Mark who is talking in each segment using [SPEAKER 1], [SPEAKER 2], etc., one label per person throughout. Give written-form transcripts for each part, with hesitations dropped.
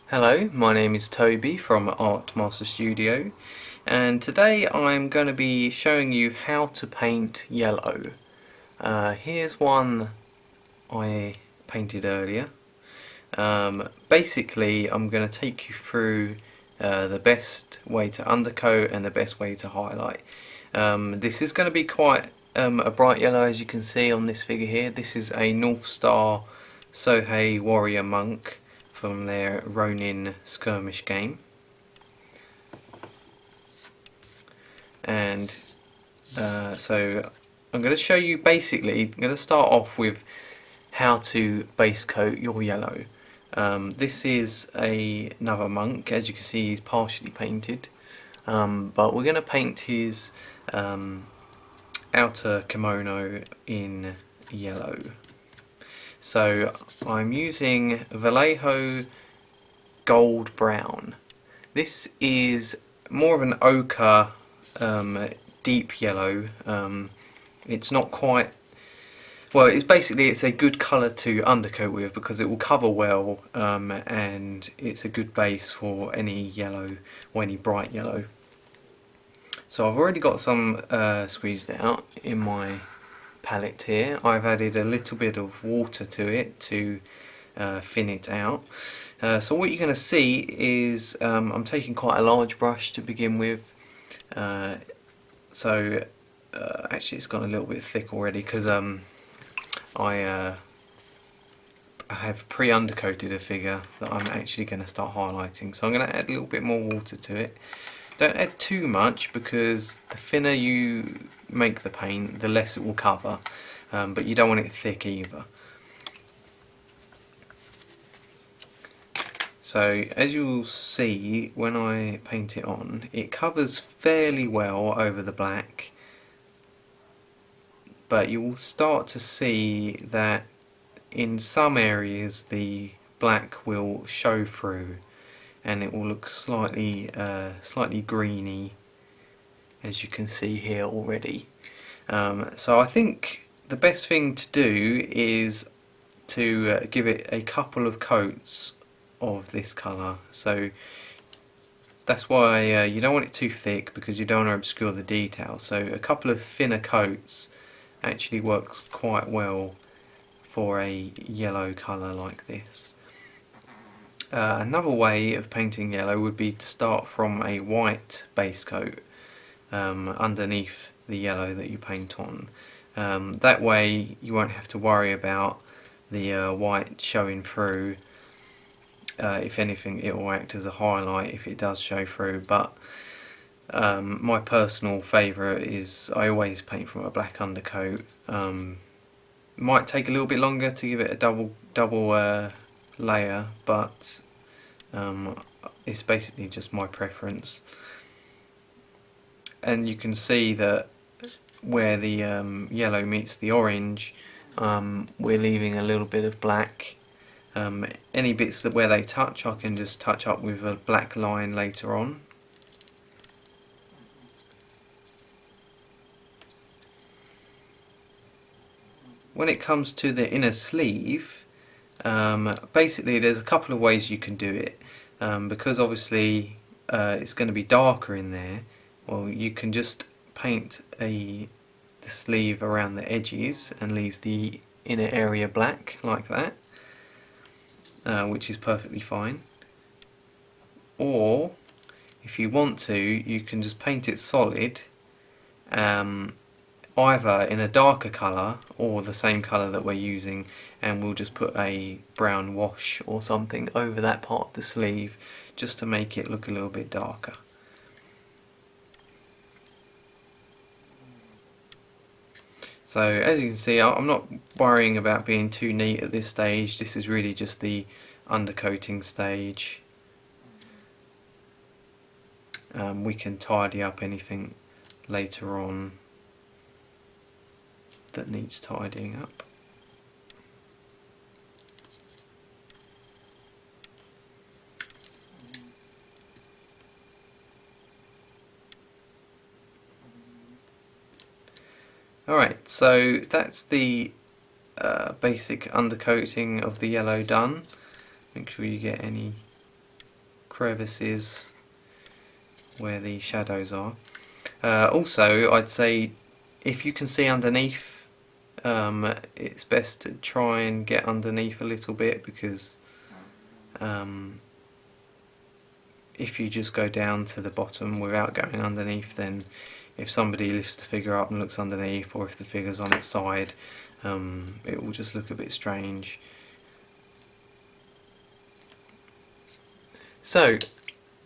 [SPEAKER 1] Hello, my name is Toby from Artmaster Studio, and today I'm going to be showing you how to paint yellow. Here's one I painted earlier. Basically, I'm going to take you through the best way to undercoat and the best way to highlight. This is going to be quite a bright yellow, as you can see on this figure here. This is a Northstar Sohei Warrior Monk from their Ronin Skirmish game. And so I'm going to show you basically, I'm going to start off with how to base coat your yellow. This is another monk. As you can see, he's partially painted, but we're going to paint his outer kimono in yellow. So I'm using Vallejo Gold Brown. This is more of an ochre, deep yellow. It's not quite, well, it's a good colour to undercoat with because it will cover well, and it's a good base for any yellow or any bright yellow. So I've already got some squeezed out in my palette here. I've added a little bit of water to it to thin it out. So what you're going to see is I'm taking quite a large brush to begin with. Actually it's got a little bit thick already because I have pre-undercoated a figure that I'm actually going to start highlighting. So I'm going to add a little bit more water to it. Don't add too much because the thinner you make the paint, the less it will cover, but you don't want it thick either. So as you'll see when I paint it on, it covers fairly well over the black, but you will start to see that in some areas the black will show through and it will look slightly greeny, as you can see here already. So I think the best thing to do is to give it a couple of coats of this colour. So that's why you don't want it too thick because you don't want to obscure the detail. So a couple of thinner coats actually works quite well for a yellow colour like this. Another way of painting yellow would be to start from a white base coat underneath the yellow that you paint on. That way you won't have to worry about the white showing through. If anything, it will act as a highlight if it does show through, but my personal favourite is I always paint from a black undercoat. Might take a little bit longer to give it a double layer, but it's basically just my preference. And you can see that where the yellow meets the orange, we're leaving a little bit of black. Any bits where they touch, I can just touch up with a black line later on. When it comes to the inner sleeve, basically there's a couple of ways you can do it. Because obviously it's going to be darker in there, well, you can just paint the sleeve around the edges and leave the inner area black like that, which is perfectly fine. Or if you want to, you can just paint it solid, either in a darker colour or the same colour that we're using, and we'll just put a brown wash or something over that part of the sleeve just to make it look a little bit darker. So as you can see, I'm not worrying about being too neat at this stage. This is really just the undercoating stage. We can tidy up anything later on that needs tidying up. Alright, so that's the basic undercoating of the yellow done. Make sure you get any crevices where the shadows are. Also, I'd say if you can see underneath, it's best to try and get underneath a little bit, because if you just go down to the bottom without going underneath, then if somebody lifts the figure up and looks underneath, or if the figure's on its side, it will just look a bit strange. So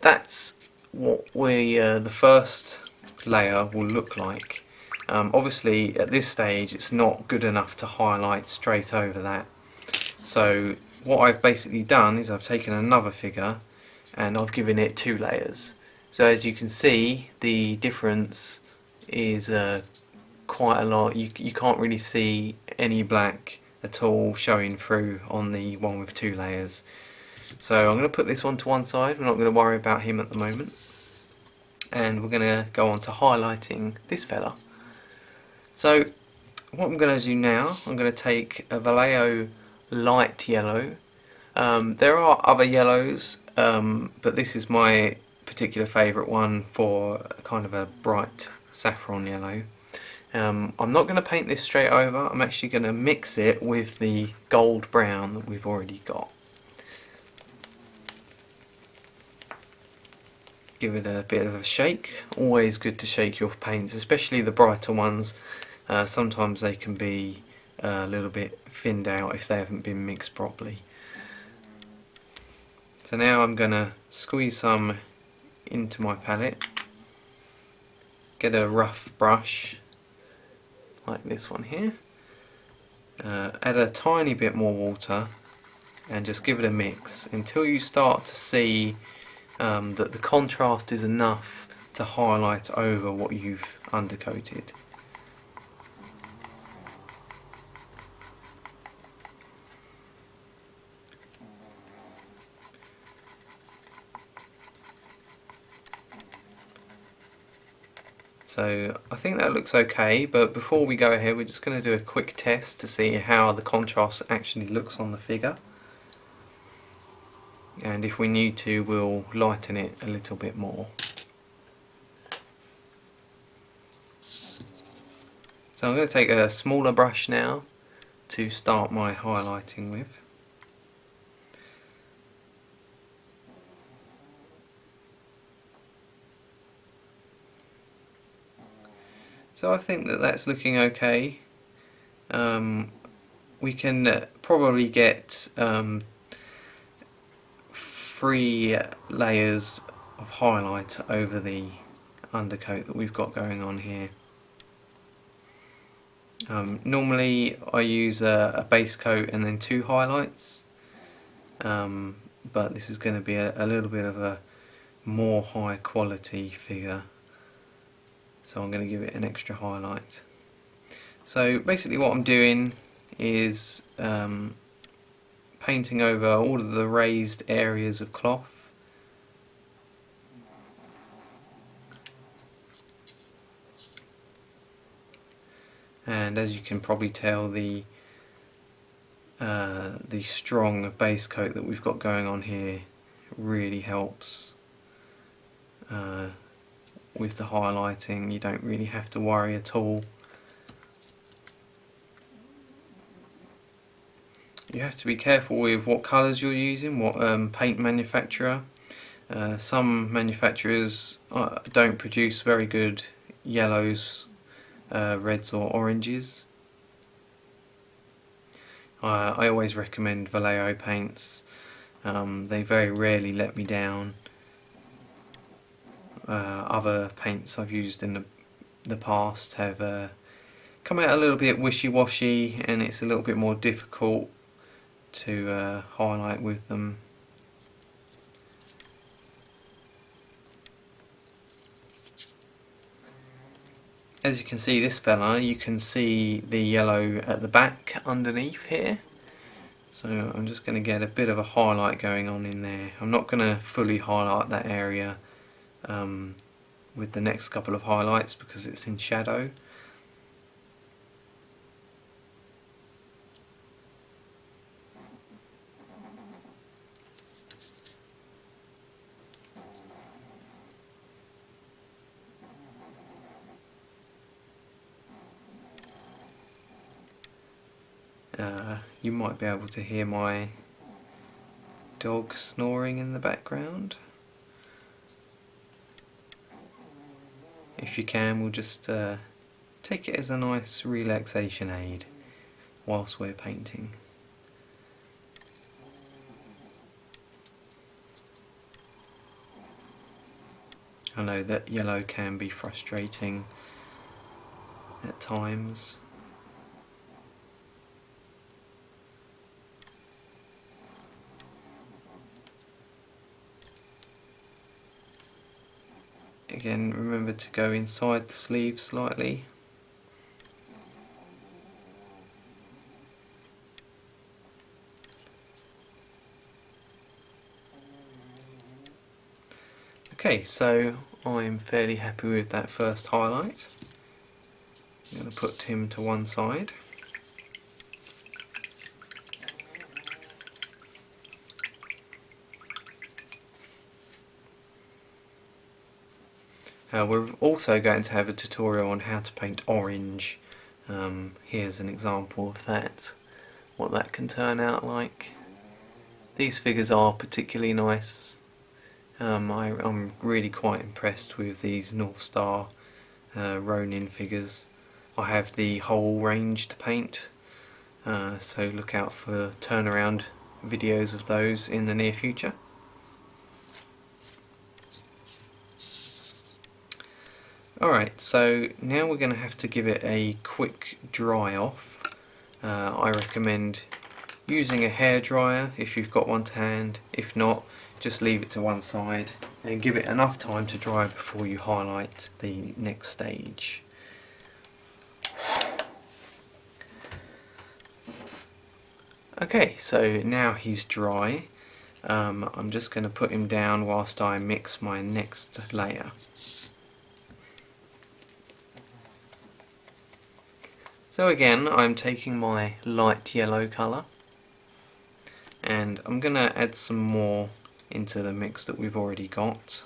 [SPEAKER 1] that's what the first layer will look like. Obviously at this stage it's not good enough to highlight straight over that, so what I've basically done is I've taken another figure and I've given it 2 layers. So as you can see, the difference is quite a lot. You can't really see any black at all showing through on the one with 2 layers. So I'm going to put this one to one side. We're not going to worry about him at the moment, and we're going to go on to highlighting this fella. So what I'm going to do now, I'm going to take a Vallejo light yellow. There are other yellows, but this is my particular favourite one for kind of a bright saffron yellow. I'm not going to paint this straight over. I'm actually going to mix it with the gold brown that we've already got. Give it a bit of a shake. Always good to shake your paints, especially the brighter ones. Sometimes they can be a little bit thinned out if they haven't been mixed properly. So now I'm going to squeeze some into my palette, get a rough brush like this one here, add a tiny bit more water and just give it a mix until you start to see that the contrast is enough to highlight over what you've undercoated. So I think that looks okay, but before we go ahead we're just going to do a quick test to see how the contrast actually looks on the figure. And if we need to, we'll lighten it a little bit more. So I'm going to take a smaller brush now to start my highlighting with. So I think that that's looking okay. We can probably get 3 layers of highlight over the undercoat that we've got going on here. Normally I use a base coat and then 2 highlights, but this is going to be a little bit of a more high quality figure, so I'm going to give it an extra highlight. So basically what I'm doing is painting over all of the raised areas of cloth. And as you can probably tell, the strong base coat that we've got going on here really helps with the highlighting. You don't really have to worry at all. You have to be careful with what colours you're using, what paint manufacturer. Some manufacturers don't produce very good yellows, reds or oranges. I always recommend Vallejo paints. They very rarely let me down. Other paints I've used in the past have come out a little bit wishy-washy, and it's a little bit more difficult to highlight with them. As you can see, this fella, you can see the yellow at the back underneath here. So I'm just going to get a bit of a highlight going on in there. I'm not going to fully highlight that area with the next couple of highlights because it's in shadow. You might be able to hear my dog snoring in the background. If you can, we'll just take it as a nice relaxation aid whilst we're painting. I know that yellow can be frustrating at times. Again, remember to go inside the sleeve slightly. Okay, so I'm fairly happy with that first highlight. I'm going to put him to one side. We're also going to have a tutorial on how to paint orange. Here's an example of that, what that can turn out like. These figures are particularly nice. I'm really quite impressed with these Northstar Ronin figures. I have the whole range to paint, so look out for turnaround videos of those in the near future. Alright, so now we're going to have to give it a quick dry off. I recommend using a hairdryer if you've got one to hand. If not, just leave it to one side and give it enough time to dry before you highlight the next stage. Okay, so now he's dry. I'm just going to put him down whilst I mix my next layer. So again, I'm taking my light yellow colour and I'm going to add some more into the mix that we've already got.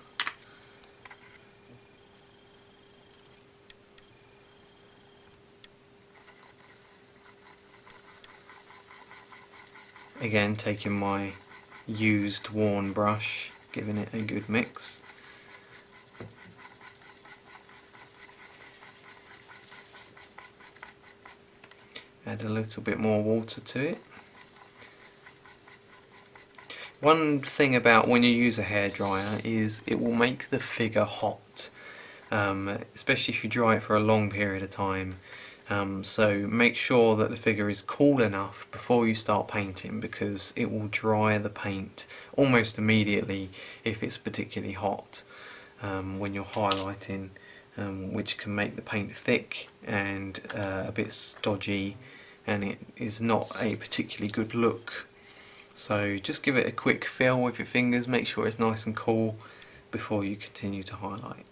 [SPEAKER 1] Again, taking my used worn brush, giving it a good mix. Add a little bit more water to it. One thing about when you use a hairdryer is it will make the figure hot, especially if you dry it for a long period of time. So make sure that the figure is cool enough before you start painting, because it will dry the paint almost immediately if it's particularly hot when you're highlighting, which can make the paint thick and a bit stodgy, and it is not a particularly good look. So just give it a quick feel with your fingers, make sure it's nice and cool before you continue to highlight.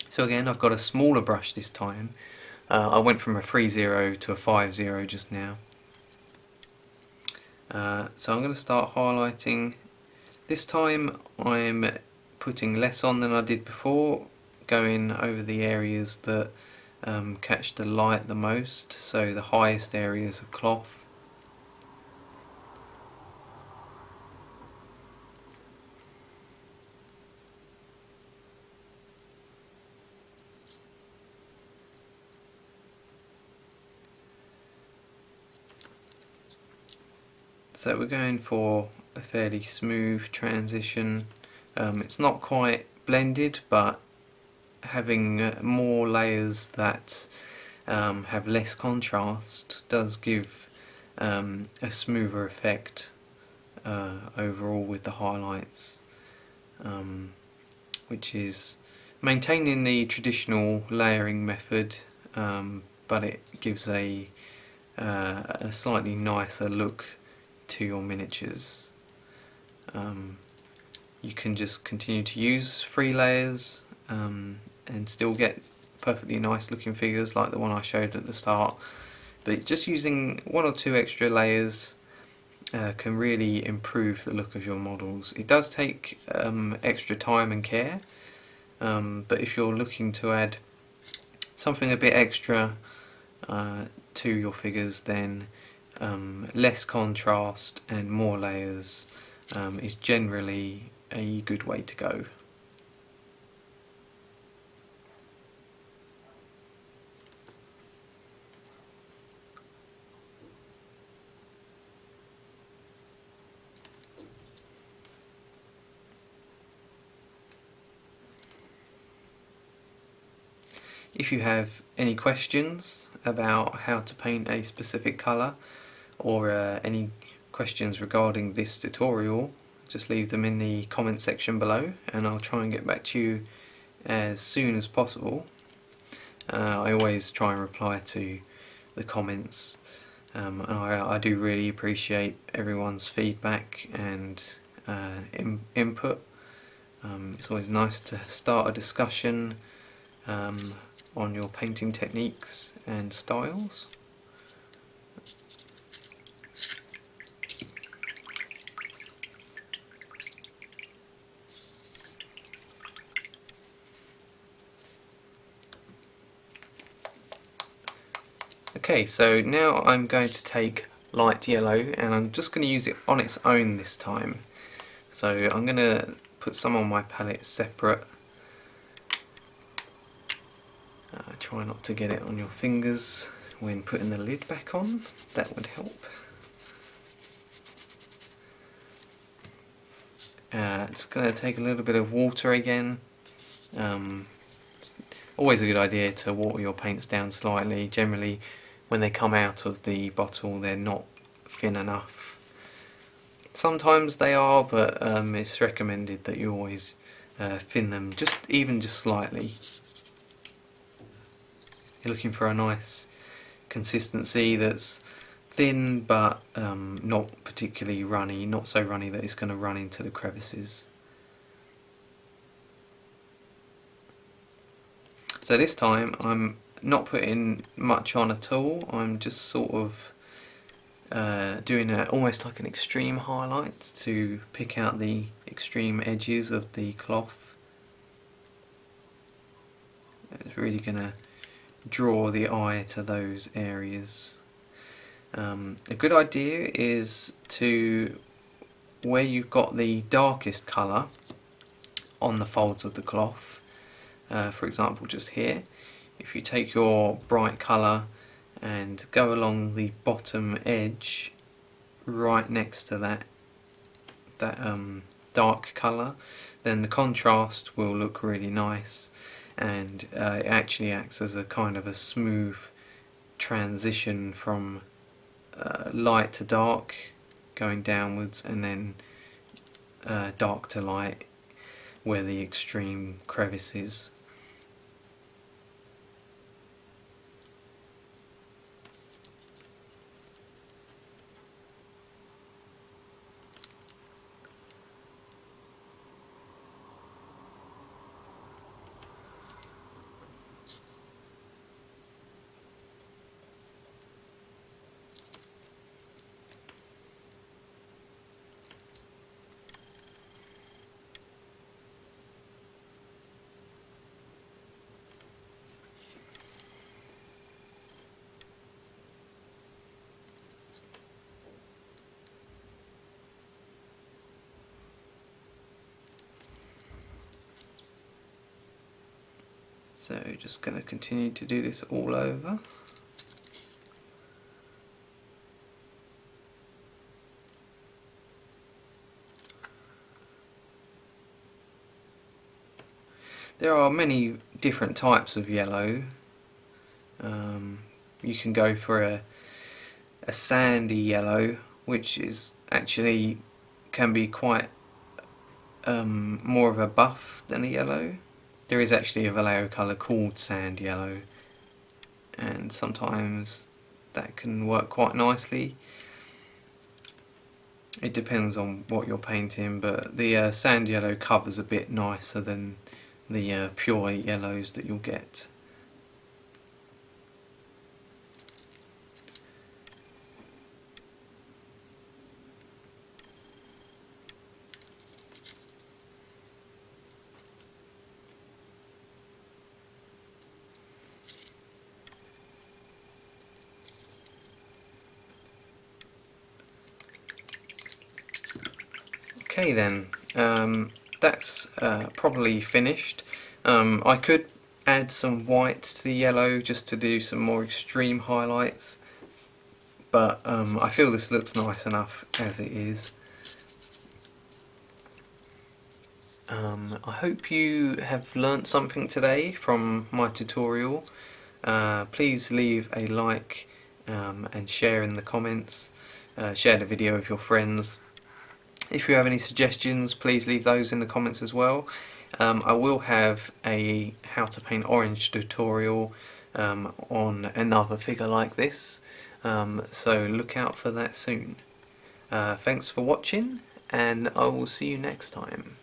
[SPEAKER 1] So again, I've got a smaller brush this time. I went from a 3-0 to a 5-0 just now. So I'm going to start highlighting. This time I'm putting less on than I did before, going over the areas that catch the light the most, so the highest areas of cloth. So we're going for a fairly smooth transition. It's not quite blended, but having more layers that have less contrast does give a smoother effect overall with the highlights, which is maintaining the traditional layering method, but it gives a slightly nicer look to your miniatures. You can just continue to use 3 layers and still get perfectly nice looking figures like the one I showed at the start, but just using 1 or 2 extra layers can really improve the look of your models. It does take extra time and care, but if you're looking to add something a bit extra to your figures, then less contrast and more layers is generally a good way to go. If you have any questions about how to paint a specific colour, or any questions regarding this tutorial, just leave them in the comment section below and I'll try and get back to you as soon as possible. I always try and reply to the comments, and I do really appreciate everyone's feedback and input. It's always nice to start a discussion on your painting techniques and styles. Okay, so now I'm going to take light yellow and I'm just going to use it on its own this time. So I'm going to put some on my palette separate. Try not to get it on your fingers when putting the lid back on, that would help. Just going to take a little bit of water again. It's always a good idea to water your paints down slightly. Generally when they come out of the bottle they're not thin enough. Sometimes they are, but it's recommended that you always thin them just slightly. You're looking for a nice consistency that's thin but not particularly runny, not so runny that it's going to run into the crevices. So this time I'm not putting much on at all, I'm just sort of doing almost like an extreme highlight to pick out the extreme edges of the cloth. It's really going to draw the eye to those areas. A good idea is to, where you've got the darkest colour on the folds of the cloth, for example just here, if you take your bright colour and go along the bottom edge right next to that dark colour, then the contrast will look really nice, and it actually acts as a kind of a smooth transition from light to dark, going downwards, and then dark to light where the extreme crevice is. So just going to continue to do this all over. There are many different types of yellow. You can go for a sandy yellow, which is actually can be quite more of a buff than a yellow. There is actually a Vallejo colour called sand yellow, and sometimes that can work quite nicely. It depends on what you're painting, but the sand yellow covers a bit nicer than the pure yellows that you'll get. Okay then, that's probably finished. I could add some white to the yellow just to do some more extreme highlights, but I feel this looks nice enough as it is. I hope you have learnt something today from my tutorial. Please leave a like and share in the comments. Share the video with your friends. If you have any suggestions, please leave those in the comments as well. I will have a how to paint orange tutorial on another figure like this, so look out for that soon. Thanks for watching, and I will see you next time.